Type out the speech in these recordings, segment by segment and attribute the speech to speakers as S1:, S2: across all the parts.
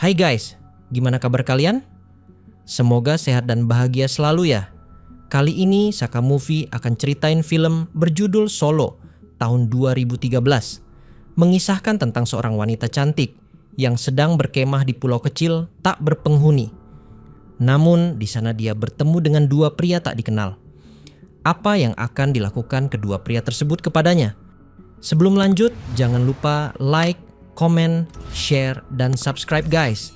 S1: Hai guys, gimana kabar kalian? Semoga sehat dan bahagia selalu ya. Kali ini Saka Movie akan ceritain film berjudul Solo tahun 2013. Mengisahkan tentang seorang wanita cantik yang sedang berkemah di pulau kecil tak berpenghuni. Namun di sana dia bertemu dengan dua pria tak dikenal. Apa yang akan dilakukan kedua pria tersebut kepadanya? Sebelum lanjut, jangan lupa like, komen, share, dan subscribe guys.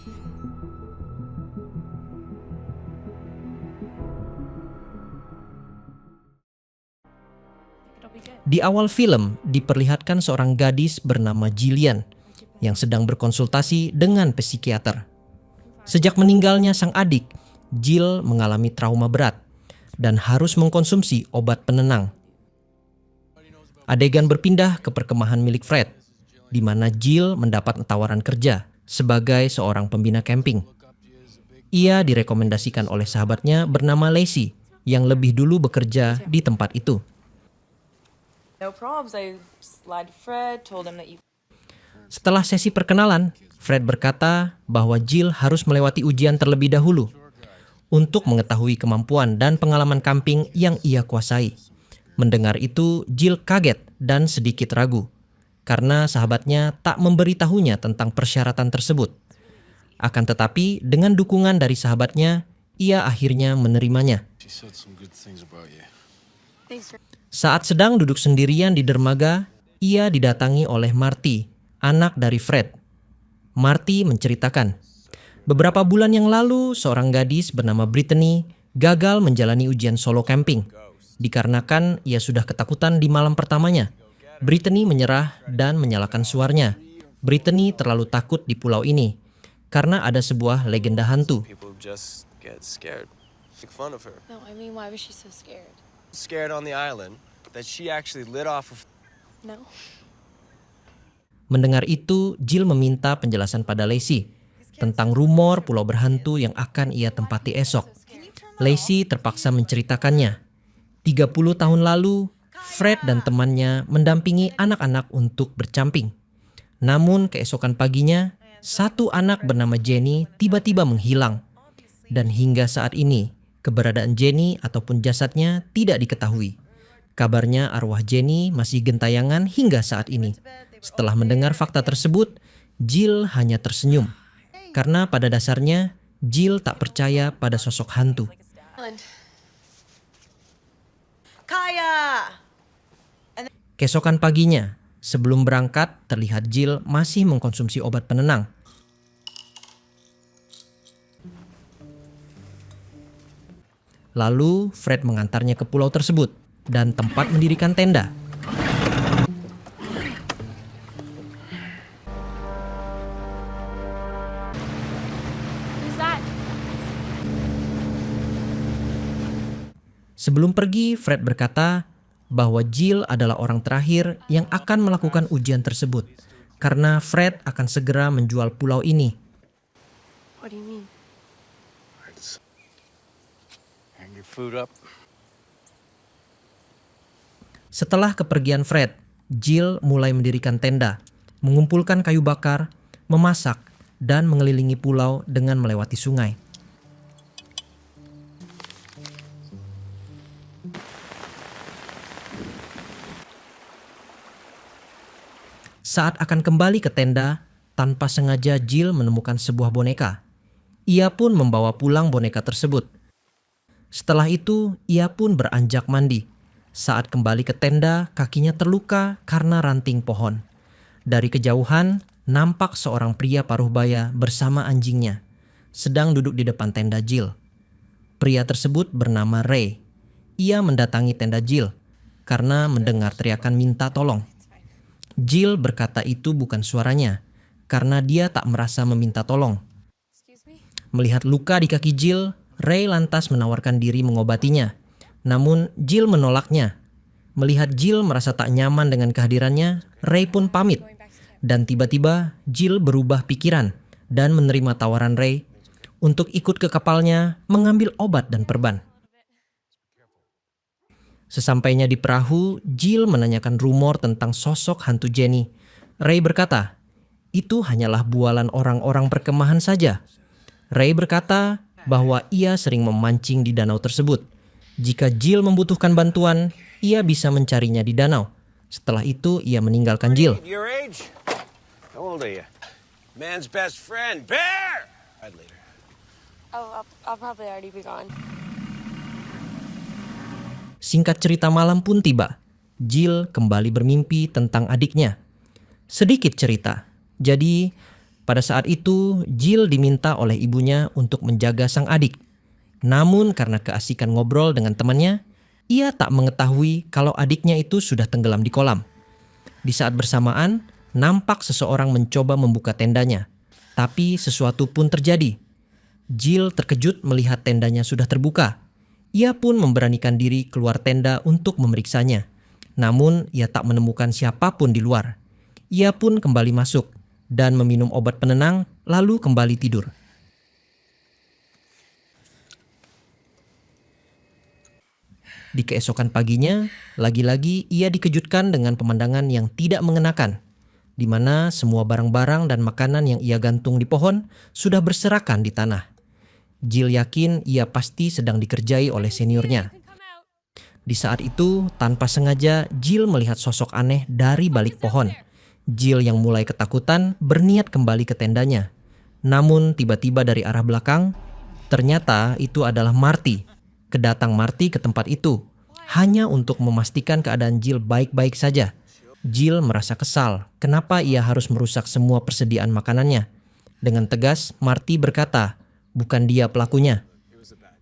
S1: Di awal film diperlihatkan seorang gadis bernama Jillian yang sedang berkonsultasi dengan psikiater. Sejak meninggalnya sang adik, Jill mengalami trauma berat dan harus mengkonsumsi obat penenang. Adegan berpindah ke perkemahan milik Fred, di mana Jill mendapat tawaran kerja sebagai seorang pembina camping. Ia direkomendasikan oleh sahabatnya bernama Lacey yang lebih dulu bekerja di tempat itu.
S2: No problems. I lied to Fred, told him that you...
S1: Setelah sesi perkenalan, Fred berkata bahwa Jill harus melewati ujian terlebih dahulu untuk mengetahui kemampuan dan pengalaman camping yang ia kuasai. Mendengar itu, Jill kaget dan sedikit ragu karena sahabatnya tak memberitahunya tentang persyaratan tersebut. Akan tetapi, dengan dukungan dari sahabatnya, ia akhirnya menerimanya. Saat sedang duduk sendirian di dermaga, ia didatangi oleh Marty, anak dari Fred. Marty menceritakan, beberapa bulan yang lalu seorang gadis bernama Brittany gagal menjalani ujian solo camping. Dikarenakan ia sudah ketakutan di malam pertamanya, Brittany menyerah dan menyalakan suaranya. Brittany terlalu takut di pulau ini karena ada sebuah legenda hantu.
S3: People just get scared. Make fun of her.
S2: No, I mean, why was she so scared?
S3: Scared on the island that she actually lit off of...
S2: No.
S1: Mendengar itu, Jill meminta penjelasan pada Lacey tentang rumor pulau berhantu yang akan ia tempati esok. Lacey terpaksa menceritakannya. 30 tahun lalu, Fred dan temannya mendampingi anak-anak untuk bercamping. Namun keesokan paginya, satu anak bernama Jenny tiba-tiba menghilang. Dan hingga saat ini, keberadaan Jenny ataupun jasadnya tidak diketahui. Kabarnya arwah Jenny masih gentayangan hingga saat ini. Setelah mendengar fakta tersebut, Jill hanya tersenyum. Karena pada dasarnya, Jill tak percaya pada sosok hantu.
S2: Kaya!
S1: Keesokan paginya, sebelum berangkat, terlihat Jill masih mengkonsumsi obat penenang. Lalu, Fred mengantarnya ke pulau tersebut dan tempat mendirikan tenda.
S2: Who's that?
S1: Sebelum pergi, Fred berkata bahwa Jill adalah orang terakhir yang akan melakukan ujian tersebut karena Fred akan segera menjual pulau ini.
S2: What do you mean?
S3: Hang your food up.
S1: Setelah kepergian Fred, Jill mulai mendirikan tenda, mengumpulkan kayu bakar, memasak, dan mengelilingi pulau dengan melewati sungai. Saat akan kembali ke tenda, tanpa sengaja Jill menemukan sebuah boneka. Ia pun membawa pulang boneka tersebut. Setelah itu, ia pun beranjak mandi. Saat kembali ke tenda, kakinya terluka karena ranting pohon. Dari kejauhan, nampak seorang pria paruh baya bersama anjingnya, sedang duduk di depan tenda Jill. Pria tersebut bernama Ray. Ia mendatangi tenda Jill karena mendengar teriakan minta tolong. Jill berkata itu bukan suaranya, karena dia tak merasa meminta tolong.
S2: Excuse me?
S1: Melihat luka di kaki Jill, Ray lantas menawarkan diri mengobatinya. Namun Jill menolaknya. Melihat Jill merasa tak nyaman dengan kehadirannya, Ray pun pamit. Dan tiba-tiba Jill berubah pikiran dan menerima tawaran Ray untuk ikut ke kapalnya mengambil obat dan perban. Sesampainya di perahu, Jill menanyakan rumor tentang sosok hantu Jenny. Ray berkata, itu hanyalah bualan orang-orang perkemahan saja. Ray berkata bahwa ia sering memancing di danau tersebut. Jika Jill membutuhkan bantuan, ia bisa mencarinya di danau. Setelah itu, ia meninggalkan Jill.
S3: Your age? How old are you? Man's best friend, Bear! Right later.
S4: Oh, I'll probably already be gone.
S1: Singkat cerita, malam pun tiba. Jill kembali bermimpi tentang adiknya. Sedikit cerita. Jadi, pada saat itu, Jill diminta oleh ibunya untuk menjaga sang adik. Namun karena keasikan ngobrol dengan temannya, ia tak mengetahui kalau adiknya itu sudah tenggelam di kolam. Di saat bersamaan, nampak seseorang mencoba membuka tendanya. Tapi sesuatu pun terjadi. Jill terkejut melihat tendanya sudah terbuka. Ia pun memberanikan diri keluar tenda untuk memeriksanya. Namun, ia tak menemukan siapapun di luar. Ia pun kembali masuk dan meminum obat penenang, lalu kembali tidur. Di keesokan paginya, lagi-lagi ia dikejutkan dengan pemandangan yang tidak mengenakan, di mana semua barang-barang dan makanan yang ia gantung di pohon sudah berserakan di tanah. Jill yakin ia pasti sedang dikerjai oleh seniornya. Di saat itu, tanpa sengaja, Jill melihat sosok aneh dari balik pohon. Jill yang mulai ketakutan berniat kembali ke tendanya. Namun tiba-tiba dari arah belakang, ternyata itu adalah Marty. Kedatang Marty ke tempat itu, hanya untuk memastikan keadaan Jill baik-baik saja. Jill merasa kesal, kenapa ia harus merusak semua persediaan makanannya. Dengan tegas, Marty berkata, bukan dia pelakunya.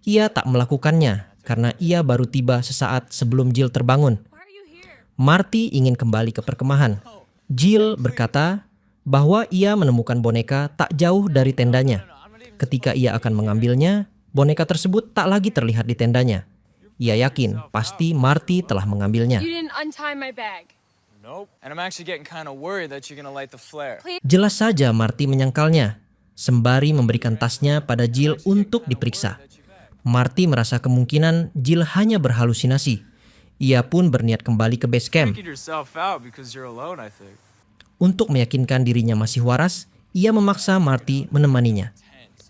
S1: Ia tak melakukannya, karena ia baru tiba sesaat sebelum Jill terbangun. Marty ingin kembali ke perkemahan. Jill berkata bahwa ia menemukan boneka tak jauh dari tendanya. Ketika ia akan mengambilnya, boneka tersebut tak lagi terlihat di tendanya. Ia yakin pasti Marty telah mengambilnya.
S4: You didn't untie my bag.
S5: Nope. And I'm actually getting kind of worried that you're gonna light the flare.
S1: Jelas saja Marty menyangkalnya, sembari memberikan tasnya pada Jill untuk diperiksa. Marty merasa kemungkinan Jill hanya berhalusinasi. Ia pun berniat kembali ke base camp.
S5: Freaking yourself out because you're alone, I think.
S1: Untuk meyakinkan dirinya masih waras, ia memaksa Marty menemaninya.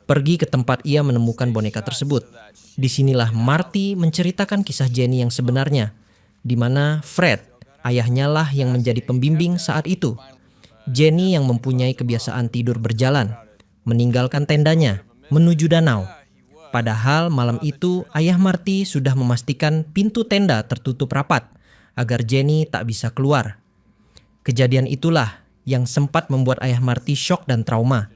S1: Pergi ke tempat ia menemukan boneka tersebut. Disinilah Marty menceritakan kisah Jenny yang sebenarnya, di mana Fred, ayahnya lah yang menjadi pembimbing saat itu. Jenny yang mempunyai kebiasaan tidur berjalan, meninggalkan tendanya, menuju danau. Padahal malam itu ayah Marty sudah memastikan pintu tenda tertutup rapat agar Jenny tak bisa keluar. Kejadian itulah yang sempat membuat ayah Marty syok dan trauma.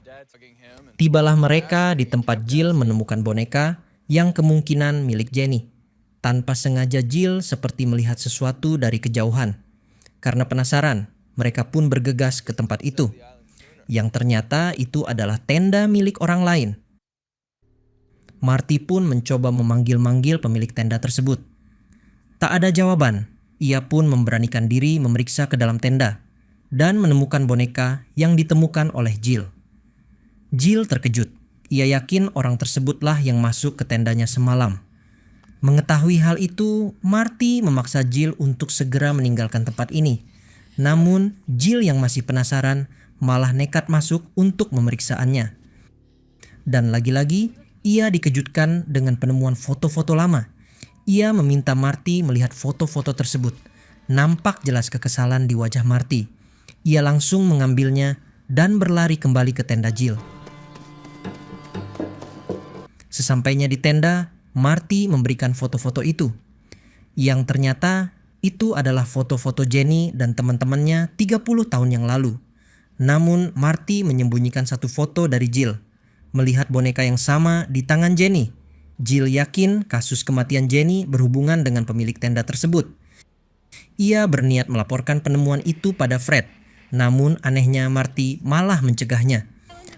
S1: Tibalah mereka di tempat Jill menemukan boneka yang kemungkinan milik Jenny. Tanpa sengaja Jill seperti melihat sesuatu dari kejauhan. Karena penasaran, mereka pun bergegas ke tempat itu. Yang ternyata itu adalah tenda milik orang lain. Marty pun mencoba memanggil-manggil pemilik tenda tersebut. Tak ada jawaban. Ia pun memberanikan diri memeriksa ke dalam tenda dan menemukan boneka yang ditemukan oleh Jill. Jill terkejut. Ia yakin orang tersebutlah yang masuk ke tendanya semalam. Mengetahui hal itu, Marty memaksa Jill untuk segera meninggalkan tempat ini. Namun, Jill yang masih penasaran malah nekat masuk untuk memeriksaannya. Dan lagi-lagi, ia dikejutkan dengan penemuan foto-foto lama. Ia meminta Marty melihat foto-foto tersebut. Nampak jelas kekesalan di wajah Marty. Ia langsung mengambilnya dan berlari kembali ke tenda Jill. Sesampainya di tenda, Marty memberikan foto-foto itu. Yang ternyata itu adalah foto-foto Jenny dan teman-temannya 30 tahun yang lalu. Namun Marty menyembunyikan satu foto dari Jill. Melihat boneka yang sama di tangan Jenny, Jill yakin kasus kematian Jenny berhubungan dengan pemilik tenda tersebut. Ia berniat melaporkan penemuan itu pada Fred, namun anehnya Marty malah mencegahnya.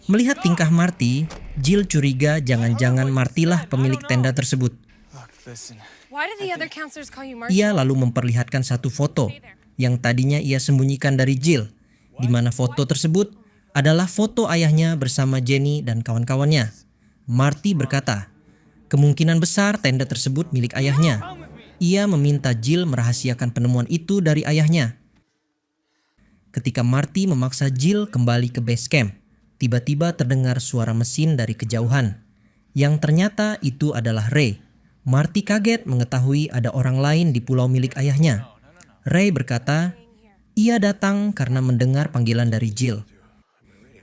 S1: Melihat tingkah Marty, Jill curiga jangan-jangan Marty lah pemilik tenda tersebut.
S5: Look, listen.
S4: Why did the other counselors call you Marshall?
S1: Ia lalu memperlihatkan satu foto yang tadinya ia sembunyikan dari Jill, di mana foto tersebut adalah foto ayahnya bersama Jenny dan kawan-kawannya. Marty berkata, kemungkinan besar tenda tersebut milik ayahnya. Ia meminta Jill merahasiakan penemuan itu dari ayahnya. ketika Marty memaksa Jill kembali ke base camp. Tiba-tiba terdengar suara mesin dari kejauhan. Yang ternyata itu adalah Ray. Marty kaget mengetahui ada orang lain di pulau milik ayahnya. Ray berkata, ia datang karena mendengar panggilan dari Jill.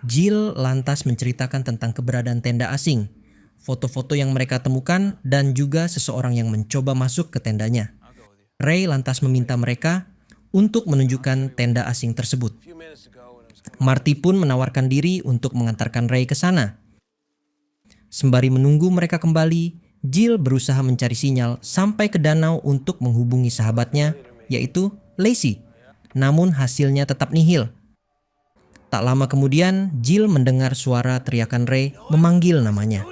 S1: Jill lantas menceritakan tentang keberadaan tenda asing, foto-foto yang mereka temukan, dan juga seseorang yang mencoba masuk ke tendanya. Ray lantas meminta mereka untuk menunjukkan tenda asing tersebut. Marty pun menawarkan diri untuk mengantarkan Ray ke sana. Sembari menunggu mereka kembali, Jill berusaha mencari sinyal sampai ke danau untuk menghubungi sahabatnya, yaitu Lacey. Namun hasilnya tetap nihil. Tak lama kemudian, Jill mendengar suara teriakan Ray memanggil namanya.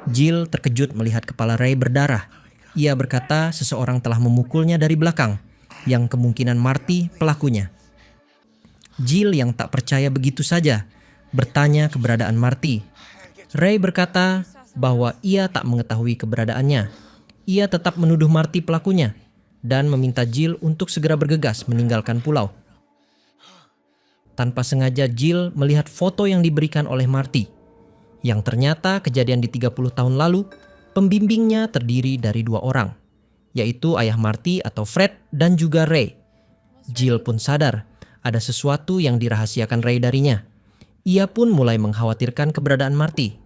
S1: Jill terkejut melihat kepala Ray berdarah. Ia berkata seseorang telah memukulnya dari belakang, yang kemungkinan Marty pelakunya. Jill yang tak percaya begitu saja bertanya keberadaan Marty. Ray berkata bahwa ia tak mengetahui keberadaannya. Ia tetap menuduh Marty pelakunya dan meminta Jill untuk segera bergegas meninggalkan pulau. Tanpa sengaja Jill melihat foto yang diberikan oleh Marty, yang ternyata kejadian di 30 tahun lalu. Pembimbingnya terdiri dari 2 orang, yaitu ayah Marty atau Fred dan juga Ray. Jill pun sadar ada sesuatu yang dirahasiakan Ray darinya. Ia pun mulai mengkhawatirkan keberadaan Marty.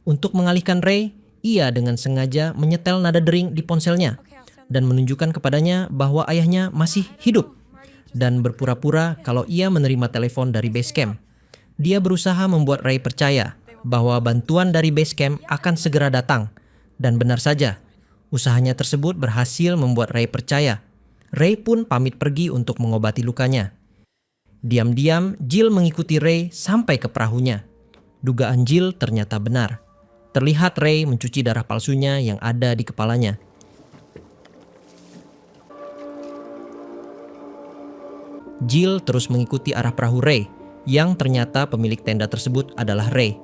S1: Untuk mengalihkan Ray, ia dengan sengaja menyetel nada dering di ponselnya dan menunjukkan kepadanya bahwa ayahnya masih hidup, dan berpura-pura kalau ia menerima telepon dari base camp. Dia berusaha membuat Ray percaya bahwa bantuan dari base camp akan segera datang. Dan benar saja, usahanya tersebut berhasil membuat Ray percaya. Ray pun pamit pergi untuk mengobati lukanya. Diam-diam, Jill mengikuti Ray sampai ke perahunya. Dugaan Jill ternyata benar. Terlihat Ray mencuci darah palsunya yang ada di kepalanya. Jill terus mengikuti arah perahu Ray, yang ternyata pemilik tenda tersebut adalah Ray.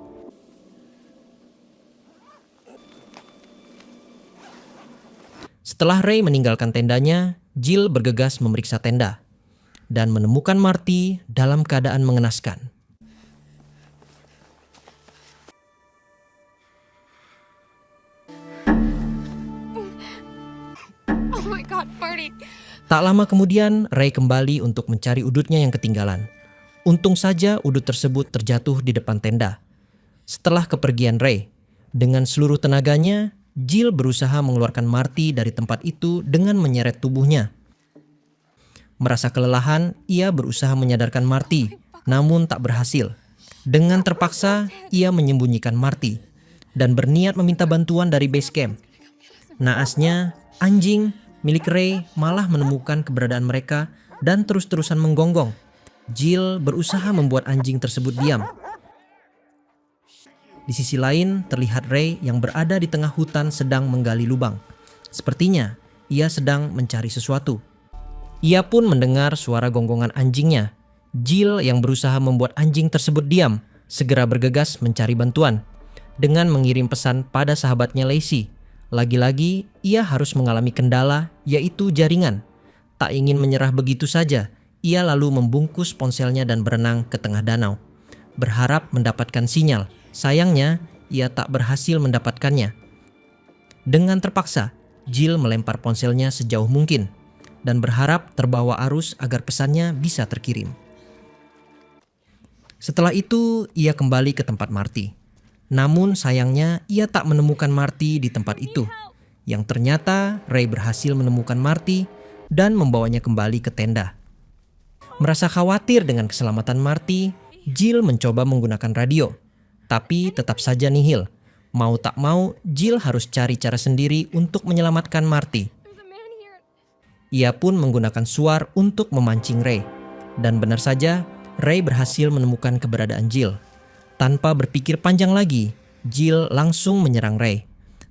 S1: Setelah Ray meninggalkan tendanya, Jill bergegas memeriksa tenda dan menemukan Marty dalam keadaan mengenaskan.
S4: Oh my God, Marty.
S1: Tak lama kemudian, Ray kembali untuk mencari udutnya yang ketinggalan. Untung saja udut tersebut terjatuh di depan tenda. Setelah kepergian Ray, dengan seluruh tenaganya, Jill berusaha mengeluarkan Marty dari tempat itu dengan menyeret tubuhnya. Merasa kelelahan, ia berusaha menyadarkan Marty, namun tak berhasil. Dengan terpaksa, ia menyembunyikan Marty dan berniat meminta bantuan dari base camp. Naasnya, anjing milik Ray malah menemukan keberadaan mereka dan terus-terusan menggonggong. Jill berusaha membuat anjing tersebut diam. Di sisi lain, terlihat Ray yang berada di tengah hutan sedang menggali lubang. Sepertinya, ia sedang mencari sesuatu. Ia pun mendengar suara gonggongan anjingnya. Jill yang berusaha membuat anjing tersebut diam, segera bergegas mencari bantuan. Dengan mengirim pesan pada sahabatnya Lacey. Lagi-lagi, ia harus mengalami kendala, yaitu jaringan. Tak ingin menyerah begitu saja, ia lalu membungkus ponselnya dan berenang ke tengah danau. Berharap mendapatkan sinyal. Sayangnya, ia tak berhasil mendapatkannya. Dengan terpaksa, Jill melempar ponselnya sejauh mungkin dan berharap terbawa arus agar pesannya bisa terkirim. Setelah itu, ia kembali ke tempat Marty. Namun sayangnya, ia tak menemukan Marty di tempat itu. Yang ternyata, Ray berhasil menemukan Marty dan membawanya kembali ke tenda. Merasa khawatir dengan keselamatan Marty, Jill mencoba menggunakan radio. Tapi tetap saja nihil. Mau tak mau, Jill harus cari cara sendiri untuk menyelamatkan Marty. Ia pun menggunakan suar untuk memancing Ray. Dan benar saja, Ray berhasil menemukan keberadaan Jill. Tanpa berpikir panjang lagi, Jill langsung menyerang Ray.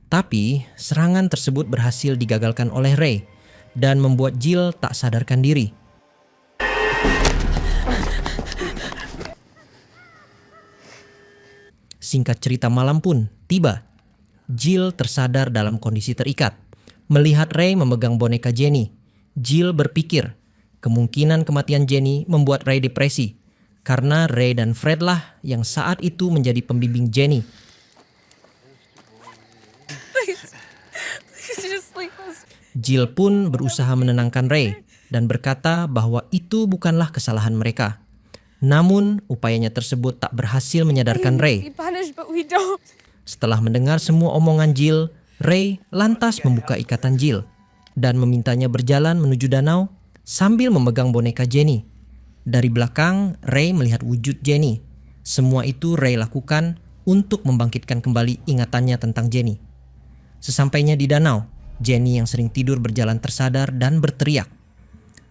S1: Tapi, serangan tersebut berhasil digagalkan oleh Ray dan membuat Jill tak sadarkan diri. Singkat cerita, malam pun tiba. Jill tersadar dalam kondisi terikat. Melihat Ray memegang boneka Jenny, Jill berpikir Kemungkinan kematian Jenny membuat Ray depresi, karena Ray dan Fred lah yang saat itu menjadi pembimbing Jenny.
S4: Please just leave us.
S1: Jill pun berusaha menenangkan Ray dan berkata bahwa itu bukanlah kesalahan mereka. Namun, upayanya tersebut tak berhasil menyadarkan Ray.
S4: Be punished, but we don't.
S1: Setelah mendengar semua omongan Jill, Ray lantas membuka ikatan Jill dan memintanya berjalan menuju danau sambil memegang boneka Jenny. Dari belakang, Ray melihat wujud Jenny. Semua itu Ray lakukan untuk membangkitkan kembali ingatannya tentang Jenny. Sesampainya di danau, Jenny yang sering tidur berjalan tersadar dan berteriak.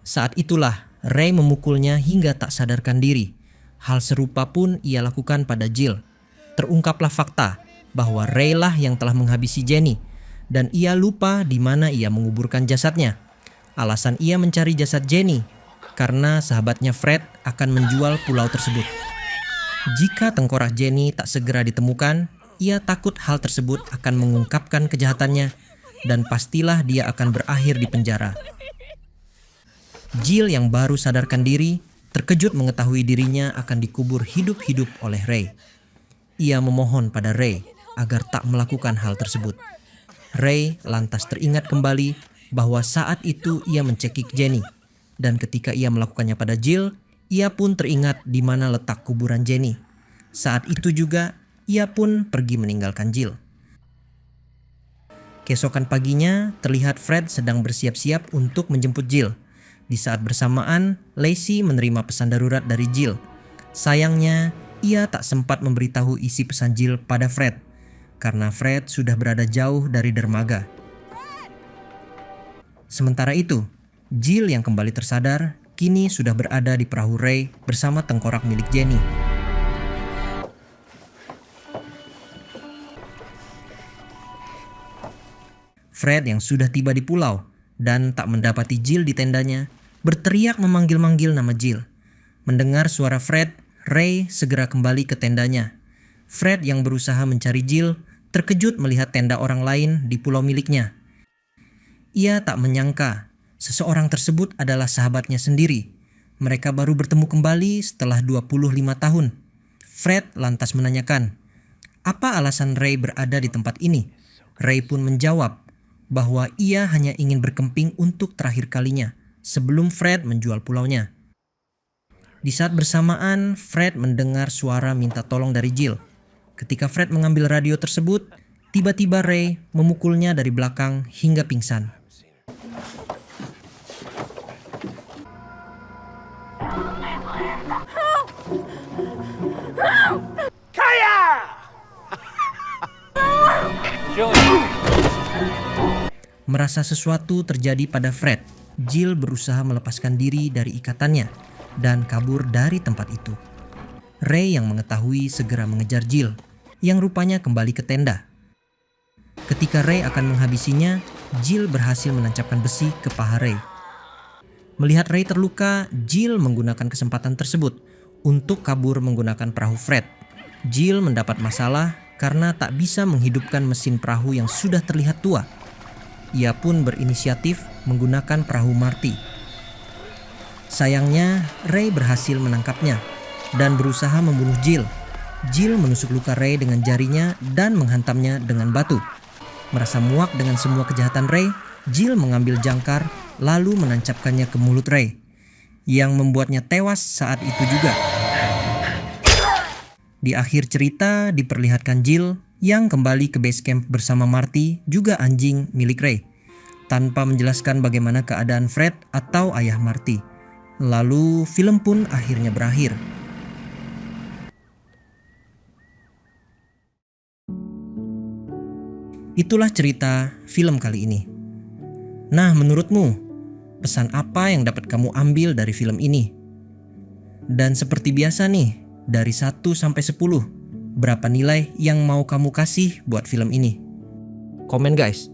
S1: Saat itulah Ray memukulnya hingga tak sadarkan diri. Hal serupa pun ia lakukan pada Jill. Terungkaplah fakta bahwa Ray lah yang telah menghabisi Jenny dan ia lupa di mana ia menguburkan jasadnya. Alasan ia mencari jasad Jenny karena sahabatnya Fred akan menjual pulau tersebut. Jika tengkorak Jenny tak segera ditemukan, ia takut hal tersebut akan mengungkapkan kejahatannya dan pastilah dia akan berakhir di penjara. Jill yang baru sadarkan diri terkejut mengetahui dirinya akan dikubur hidup-hidup oleh Ray. Ia memohon pada Ray agar tak melakukan hal tersebut. Ray lantas teringat kembali bahwa saat itu ia mencekik Jenny. Dan ketika ia melakukannya pada Jill, ia pun teringat di mana letak kuburan Jenny. Saat itu juga, ia pun pergi meninggalkan Jill. Keesokan paginya, terlihat Fred sedang bersiap-siap untuk menjemput Jill. Di saat bersamaan, Lacey menerima pesan darurat dari Jill. Sayangnya, ia tak sempat memberitahu isi pesan Jill pada Fred, karena Fred sudah berada jauh dari dermaga. Sementara itu, Jill yang kembali tersadar, kini sudah berada di perahu Ray bersama tengkorak milik Jenny. Fred yang sudah tiba di pulau dan tak mendapati Jill di tendanya, berteriak memanggil-manggil nama Jill. Mendengar suara Fred, Ray segera kembali ke tendanya. Fred yang berusaha mencari Jill terkejut melihat tenda orang lain di pulau miliknya. Ia tak menyangka seseorang tersebut adalah sahabatnya sendiri. Mereka baru bertemu kembali setelah 25 tahun. Fred lantas menanyakan, apa alasan Ray berada di tempat ini? Ray pun menjawab bahwa ia hanya ingin berkemping untuk terakhir kalinya sebelum Fred menjual pulaunya. Di saat bersamaan, Fred mendengar suara minta tolong dari Jill. Ketika Fred mengambil radio tersebut, tiba-tiba Ray memukulnya dari belakang hingga pingsan. Merasa sesuatu terjadi pada Fred, Jill berusaha melepaskan diri dari ikatannya dan kabur dari tempat itu. Ray yang mengetahui segera mengejar Jill, yang rupanya kembali ke tenda. Ketika Ray akan menghabisinya, Jill berhasil menancapkan besi ke paha Ray. Melihat Ray terluka, Jill menggunakan kesempatan tersebut untuk kabur menggunakan perahu Fred. Jill mendapat masalah karena tak bisa menghidupkan mesin perahu yang sudah terlihat tua. Ia pun berinisiatif menggunakan perahu Marty. Sayangnya, Ray berhasil menangkapnya dan berusaha membunuh Jill. Jill menusuk luka Ray dengan jarinya dan menghantamnya dengan batu. Merasa muak dengan semua kejahatan Ray, Jill mengambil jangkar lalu menancapkannya ke mulut Ray, yang membuatnya tewas saat itu juga. Di akhir cerita diperlihatkan Jill yang kembali ke base camp bersama Marty, juga anjing milik Ray, tanpa menjelaskan bagaimana keadaan Fred atau ayah Marty. Lalu film pun akhirnya berakhir. Itulah cerita film kali ini. Nah, menurutmu, pesan apa yang dapat kamu ambil dari film ini? Dan seperti biasa nih, dari 1 sampai 10, berapa nilai yang mau kamu kasih buat film ini? Komen guys.